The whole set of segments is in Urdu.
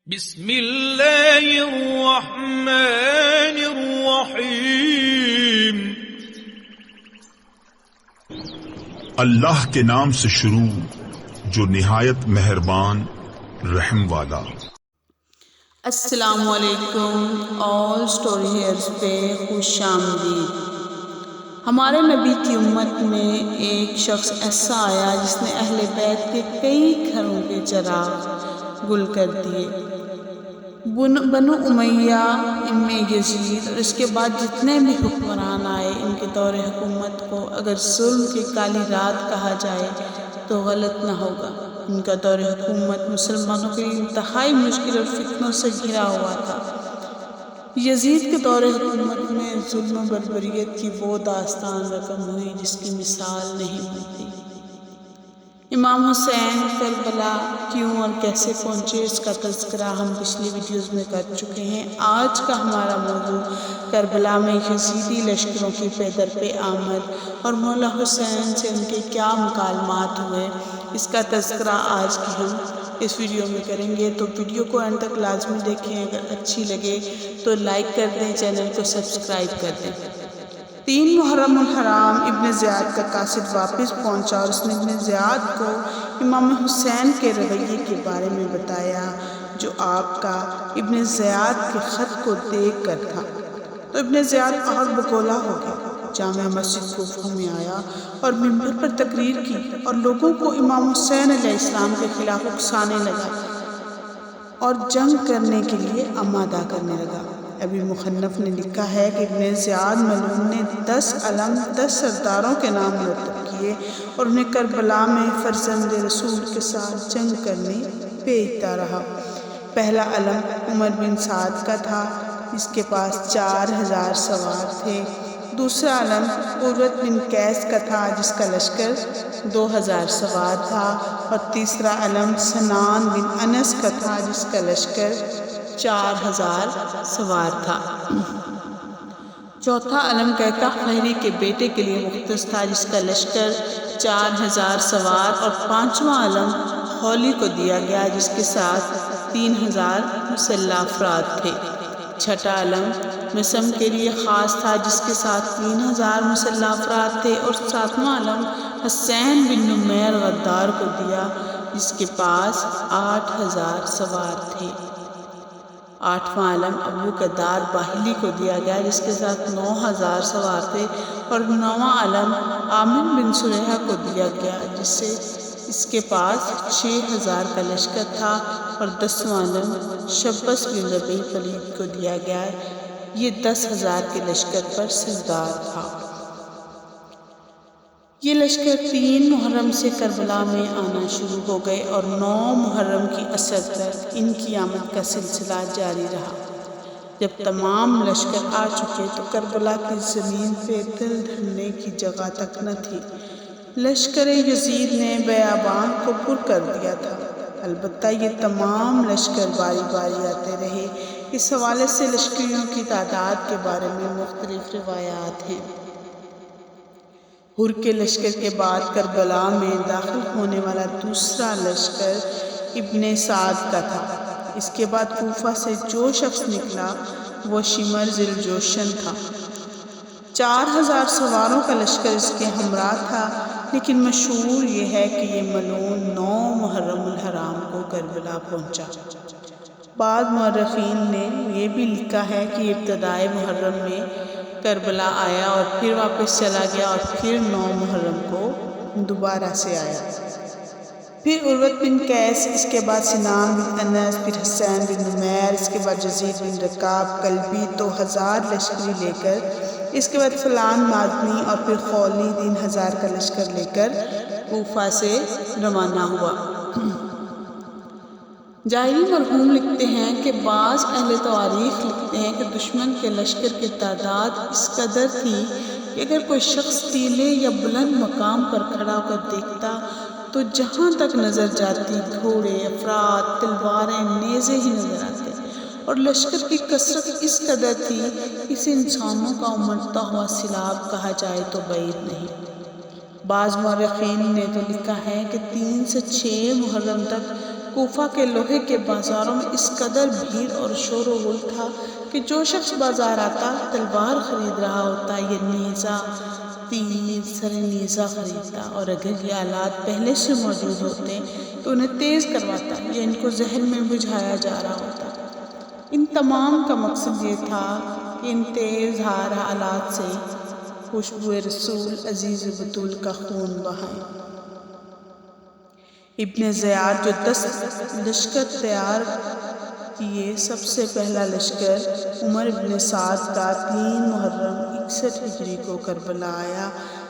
بسم اللہ الرحمن الرحیم۔ اللہ کے نام سے شروع جو نہایت مہربان رحم والا۔ السلام علیکم، آل سٹوری ہیئرز پہ خوش آمدید۔ ہمارے نبی کی امت میں ایک شخص ایسا آیا جس نے اہل بیت کے کئی گھروں کے چراغ گل کر دیے۔ بنو امیہ، ان میں یزید اور اس کے بعد جتنے بھی حکمران آئے، ان کے دور حکومت کو اگر ظلم کی کالی رات کہا جائے تو غلط نہ ہوگا۔ ان کا دور حکومت مسلمانوں کے لیے انتہائی مشکل اور فتنوں سے گھرا ہوا تھا۔ یزید کے دور حکومت میں ظلم و بربریت کی وہ داستان رقم ہوئی جس کی مثال نہیں ملتی۔ امام حسین کربلا کیوں اور کیسے پہنچے، اس کا تذکرہ ہم پچھلی ویڈیوز میں کر چکے ہیں۔ آج کا ہمارا موضوع کربلا میں یزیدی لشکروں کی پے در پہ آمد اور مولا حسین سے ان کے کیا مکالمات ہوئے، اس کا تذکرہ آج کی ہم اس ویڈیو میں کریں گے۔ تو ویڈیو کو اینڈ تک لازمی دیکھیں، اگر اچھی لگے تو لائک کر دیں، چینل کو سبسکرائب کر دیں۔ 3 محرم الحرام ابن زیاد کا قاصد واپس پہنچا اور اس نے ابن زیاد کو امام حسین کے رویے کے بارے میں بتایا جو آپ کا ابن زیاد کے خط کو دیکھ کر تھا۔ تو ابن زیاد آگ بگولا ہو گیا، جامع مسجد کوفہ میں آیا اور منبر پر تقریر کی اور لوگوں کو امام حسین علیہ السلام کے خلاف اکسانے لگا اور جنگ کرنے کے لیے آمادہ کرنے لگا۔ ابی مخنف نے لکھا ہے کہ ابن زیاد ملعون نے 10 علم 10 سرداروں کے نام مرتب کیے اور انہیں کربلا میں فرزند رسول کے ساتھ جنگ کرنے بھیجتا رہا۔ پہلا علم عمر بن سعد کا تھا جس کے پاس 4000 سوار تھے۔ دوسرا علم عروۃ بن قیس کا تھا جس کا لشکر 2000 سوار تھا، اور تیسرا علم سنان بن انس کا تھا جس کا لشکر 4000 سوار تھا۔ چوتھا علم قیقاع فہری کے بیٹے کے لیے مختص تھا جس کا لشکر 4000 سوار، اور پانچواں علم ہولی کو دیا گیا جس کے ساتھ 3000 مسلح افراد تھے۔ چھٹا علم مسم کے لیے خاص تھا جس کے ساتھ 3000 مسلح افراد تھے، اور ساتواں علم حسین بن نمیر غدار کو دیا جس کے پاس 8000 سوار تھے۔ آٹھواں علم ابو قدار باہلی کو دیا گیا جس کے ساتھ 9000 سوار تھے، اور 9واں علم عامر بن سلیحہ کو دیا گیا جس سے اس کے پاس 6000 کا لشکر تھا، اور 10واں علم شبس بن ربیع پلید کو دیا گیا، یہ 10,000 کے لشکر پر سردار تھا۔ یہ لشکر 3 محرم سے کربلا میں آنا شروع ہو گئے اور 9 محرم کی عصر تک ان کی آمد کا سلسلہ جاری رہا۔ جب تمام لشکر آ چکے تو کربلا کی زمین پہ دل دھرنے کی جگہ تک نہ تھی۔ لشکر یزید نے بیابان کو پر کر دیا تھا، البتہ یہ تمام لشکر باری باری آتے رہے۔ اس حوالے سے لشکریوں کی تعداد کے بارے میں مختلف روایات ہیں۔ ہر کے لشکر کے بعد کربلا میں داخل ہونے والا دوسرا لشکر ابن سعد کا تھا۔ اس کے بعد کوفہ سے جو شخص نکلا وہ شمر ذی الجوشن تھا۔ 4000 سواروں کا لشکر اس کے ہمراہ تھا، لیکن مشہور یہ ہے کہ یہ ملعون 9 محرم الحرام کو کربلا پہنچا۔ بعض مورخین نے یہ بھی لکھا ہے کہ ابتدائے محرم میں کربلا آیا اور پھر واپس چلا گیا، اور پھر 9 محرم کو دوبارہ سے آیا۔ پھر عروۃ بن قیس، اس کے بعد سنان بن انس، پھر حسین بن نمیر، اس کے بعد یزید بن رکاب کلبی 2000 لشکری لے کر، اس کے بعد فلان مادنی اور پھر خولی 3000 کا لشکر لے کر کوفہ سے روانہ ہوا۔ جاہلی مرحوم لکھتے ہیں کہ بعض اہل تواریخ لکھتے ہیں کہ دشمن کے لشکر کی تعداد اس قدر تھی کہ اگر کوئی شخص ٹیلے یا بلند مقام پر کھڑا ہو کر دیکھتا تو جہاں تک نظر جاتی گھوڑے، افراد، تلواریں، نیزے ہی نظر آتے، اور لشکر کی کثرت اس قدر تھی کہ اسے انسانوں کا امڑتا ہوا سیلاب کہا جائے تو بعید نہیں۔ بعض مورخین نے تو لکھا ہے کہ 3 سے 6 محرم تک کوفہ کے لوہے کے بازاروں میں اس قدر بھیڑ اور شور و غل تھا کہ جو شخص بازار آتا تلوار خرید رہا ہوتا یا نیزہ، تیر، سر نیزہ خریدتا، اور اگر یہ آلات پہلے سے موجود ہوتے تو انہیں تیز کرواتا یا ان کو ذہن میں بجھایا جا رہا ہوتا۔ ان تمام کا مقصد یہ تھا کہ ان تیز دھار آلات سے خوشبو رسول عزیز بطول کا خون بہائیں۔ ابن زیاد جو 10 لشکر تیار کیے، سب سے پہلا لشکر عمر بن سعد کا 3 محرم 61 ہجری کو کربلا آیا،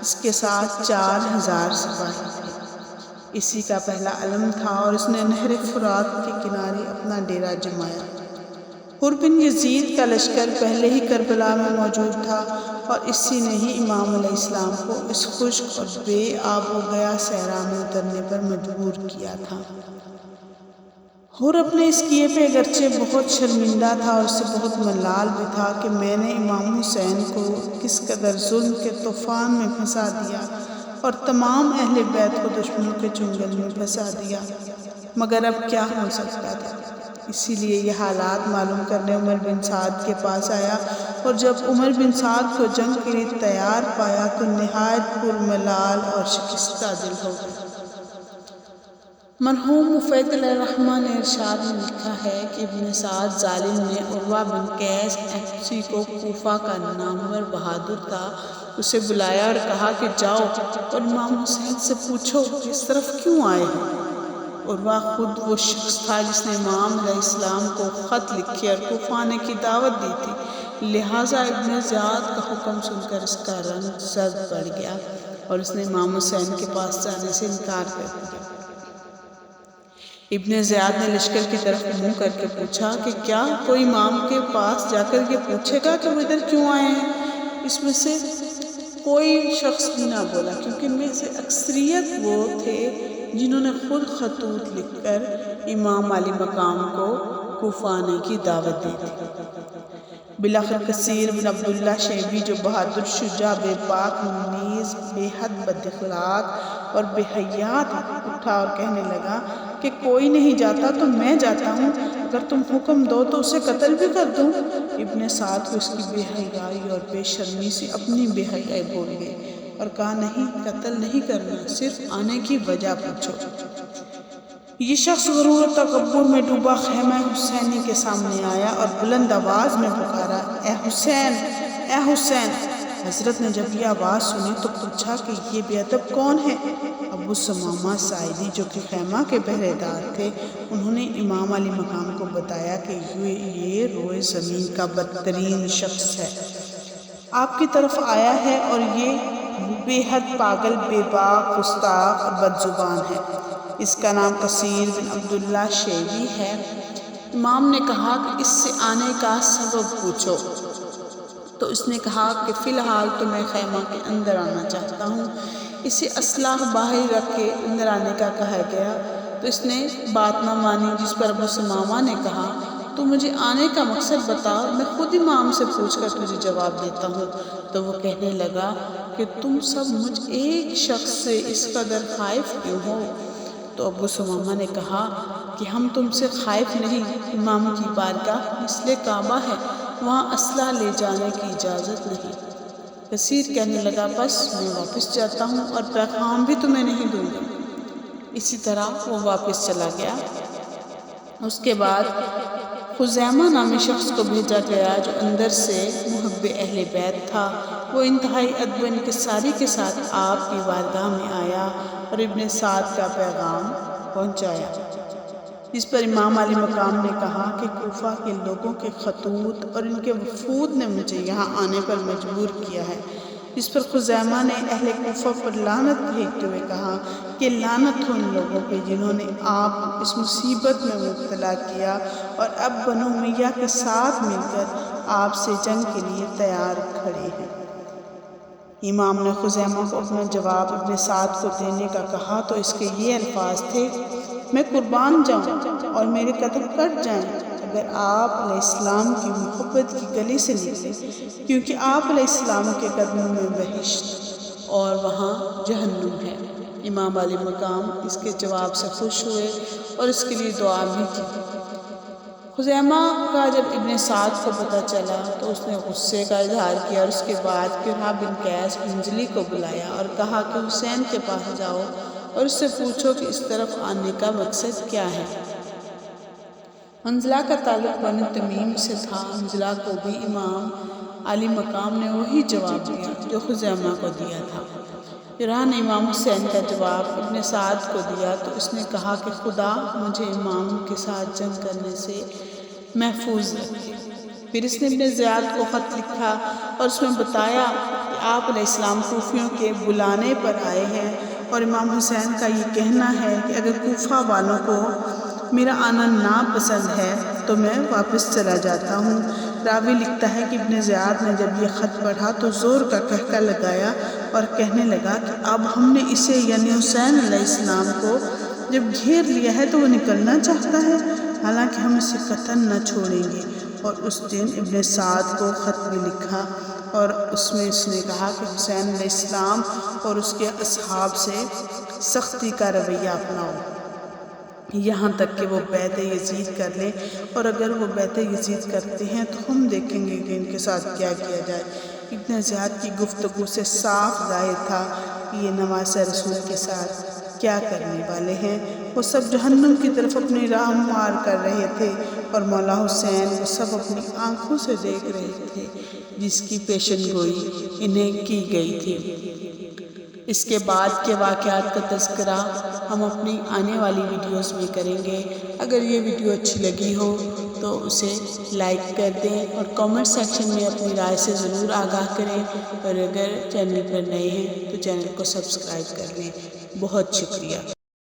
اس کے ساتھ 4000 سپاہی تھے۔ اسی کا پہلا علم تھا اور اس نے نہر فرات کے کنارے اپنا ڈیرا جمایا۔ حر بن یزید کا لشکر پہلے ہی کربلا میں موجود تھا اور اسی نے ہی امام علیہ السلام کو اس خشک اور بے آب و گیا صحرا میں اترنے پر مجبور کیا تھا۔ حر اپنے اس کیے پہ اگرچہ بہت شرمندہ تھا اور اس سے بہت ملال بھی تھا کہ میں نے امام حسین کو کس قدر ظلم کے طوفان میں پھنسا دیا اور تمام اہل بیت کو دشمنوں کے چنگل میں پھنسا دیا، مگر اب کیا ہو سکتا تھا۔ اسی لیے یہ حالات معلوم کرنے عمر بن سعد کے پاس آیا، اور جب عمر بن سعد کو جنگ کے لیے تیار پایا تو نہایت پرملال اور شکستہ دل ہو گیا۔ مرحوم مفید علیہ الرحمہ نے ارشاد میں لکھا ہے کہ ابن سعد ظالم نے عروہ بن قیس احمسی کو کوفہ کا نامور بہادر تھا، اسے بلایا اور کہا کہ جاؤ اور امام حسین سے پوچھو کہ اس طرف کیوں آئے ہیں۔ عروہ خود وہ شخص تھا جس نے امام علیہ السلام کو خط لکھے اور کوفہ آنے کی دعوت دی تھی، لہٰذا ابن زیاد کا حکم سن کر اس کا رنگ زرد پڑ گیا اور اس نے امام حسین کے پاس جانے سے انکار کر دیا۔ ابن زیاد نے لشکر کی طرف منہ کر کے پوچھا کہ کیا کوئی امام کے پاس جا کر یہ پوچھے گا کہ وہ ادھر کیوں آئے ہیں؟ اس میں سے کوئی شخص بھی نہ بولا، کیونکہ ان میں سے اکثریت وہ تھے جنہوں نے خود خطوط لکھ کر امام علی مقام کو کوفہ آنے کی دعوت دی تھی۔ بلاخر کثیر بن عبداللہ شیبی جو بہادر، شجاع، بے باک، نیز بے حد بد اخلاق اور بے حیا تھا، اٹھا اور کہنے لگا کہ کوئی نہیں جاتا تو میں جاتا ہوں، اگر تم حکم دو تو اسے قتل بھی کر دوں۔ ابن سعد کو اس کی بے حیائی اور بے شرمی سے اپنی بے حیائی بھول گئے اور کہا نہیں، قتل نہیں کرنا، صرف آنے کی وجہ پوچھو۔ یہ شخص غرور و تکبر میں ڈوبا خیمہ حسینی کے سامنے آیا اور بلند آواز میں پکارا، اے حسین، اے حسین۔ حضرت نے جب یہ آواز سنی تو پوچھا کہ یہ بے ادب کون ہے؟ ابو ثمامہ ساعدی جو کہ خیمہ کے پہرے دار تھے، انہوں نے امام علی مقام کو بتایا کہ یہ روئے زمین کا بدترین شخص ہے، آپ کی طرف آیا ہے اور یہ بے حد پاگل، بے باک، گستاخ اور بد زبان ہے۔ اس کا نام کثیر بن عبداللہ شیبی ہے۔ امام نے کہا کہ اس سے آنے کا سبب پوچھو، تو اس نے کہا کہ فی الحال تو میں خیمہ کے اندر آنا چاہتا ہوں۔ اسے اسلحہ باہر رکھ کے اندر آنے کا کہا گیا تو اس نے بات نہ مانی، جس پر ابو ثمامہ نے کہا تو مجھے آنے کا مقصد بتا، میں خود امام سے پوچھ کر تجھے جواب دیتا ہوں۔ تو وہ کہنے لگا کہ تم سب مجھ ایک شخص سے اس قدر خائف کیوں ہو؟ تو ابو ثمامہ نے کہا کہ ہم تم سے خائف نہیں، امام کی بارگاہ مثل کعبہ ہے، وہاں اسلحہ لے جانے کی اجازت نہیں۔ کثیر کہنے لگا بس میں واپس جاتا ہوں اور پیغام بھی تمہیں نہیں دوں گا۔ اسی طرح وہ واپس چلا گیا۔ اس کے بعد خزیمہ نامی شخص کو بھیجا گیا جو اندر سے محب اہل بیت تھا۔ وہ انتہائی ادب و انکساری کے ساتھ آپ کی بارگاہ میں آیا اور ابن سعد کا پیغام پہنچایا، جس پر امام علی مقام نے کہا کہ کوفہ کے لوگوں کے خطوط اور ان کے وفود نے مجھے یہاں آنے پر مجبور کیا ہے۔ اس پر خزیمہ نے اہل کوفہ پر لعنت بھیجتے ہوئے کہا کہ لعنت ہو ان لوگوں پہ جنہوں نے آپ اس مصیبت میں مبتلا کیا اور اب بنو امیہ کے ساتھ مل کر آپ سے جنگ کے لیے تیار کھڑے ہیں۔ امام نے خزیمہ کو اپنا جواب ابن سعد کو دینے کا کہا تو اس کے یہ الفاظ تھے، میں قربان جاؤں اور میرے قدم کٹ جائیں اگر آپ علیہ السلام کی محبت کی گلی سے نکلے، کیونکہ آپ علیہ السلام کے قدموں میں بہشت اور وہاں جہنم ہے۔ امام علی مقام اس کے جواب سے خوش ہوئے اور اس کے لیے دعا بھی کی۔ خزیمہ کا جب ابن سعد کو پتہ چلا تو اس نے غصے کا اظہار کیا اور اس کے بعد قرہ بن قیس حنظلی کو بلایا اور کہا کہ حسین کے پاس جاؤ اور اس سے پوچھو کہ اس طرف آنے کا مقصد کیا ہے۔ حنظلہ کا تعلق بنو تمیم سے تھا۔ حنظلہ کو بھی امام علی مقام نے وہی جواب دیا جو خزیمہ کو دیا تھا۔ قرہ نے امام حسین کا جواب ابن سعد کو دیا تو اس نے کہا کہ خدا مجھے امام کے ساتھ جنگ کرنے سے محفوظ رکھے۔ پھر اس نے ابن زیاد کو خط لکھا اور اس میں بتایا کہ آپ علیہ السلام کوفیوں کے بلانے پر آئے ہیں اور امام حسین کا یہ کہنا ہے کہ اگر کوفہ والوں کو میرا آنا ناپسند ہے تو میں واپس چلا جاتا ہوں۔ راوی لکھتا ہے کہ ابن زیاد نے جب یہ خط پڑھا تو زور کا قہقہ لگایا اور کہنے لگا کہ اب ہم نے اسے یعنی حسین علیہ السلام کو جب گھیر لیا ہے تو وہ نکلنا چاہتا ہے، حالانکہ ہم اسے قطعاً نہ چھوڑیں گے۔ اور اس دن ابن سعد کو خط بھی لکھا اور اس میں اس نے کہا کہ حسین علیہ السلام اور اس کے اصحاب سے سختی کا رویہ اپناؤ یہاں تک کہ وہ بیعت یزید کر لیں، اور اگر وہ بیعت یزید کرتے ہیں تو ہم دیکھیں گے کہ ان کے ساتھ کیا کیا جائے۔ ابن زیاد کی گفتگو سے صاف ظاہر تھا کہ یہ نواسہ رسول کے ساتھ کیا کرنے والے ہیں۔ وہ سب جہنم کی طرف اپنی راہ مار کر رہے تھے اور مولا حسین وہ سب اپنی آنکھوں سے دیکھ رہے تھے جس کی پیشن گوئی انہیں کی گئی تھی۔ اس کے بعد کے واقعات کا تذکرہ ہم اپنی آنے والی ویڈیوز میں کریں گے۔ اگر یہ ویڈیو اچھی لگی ہو تو اسے لائک کر دیں اور کامنٹ سیکشن میں اپنی رائے سے ضرور آگاہ کریں، اور اگر چینل پر نئے ہیں تو چینل کو سبسکرائب کر لیں۔ بہت شکریہ۔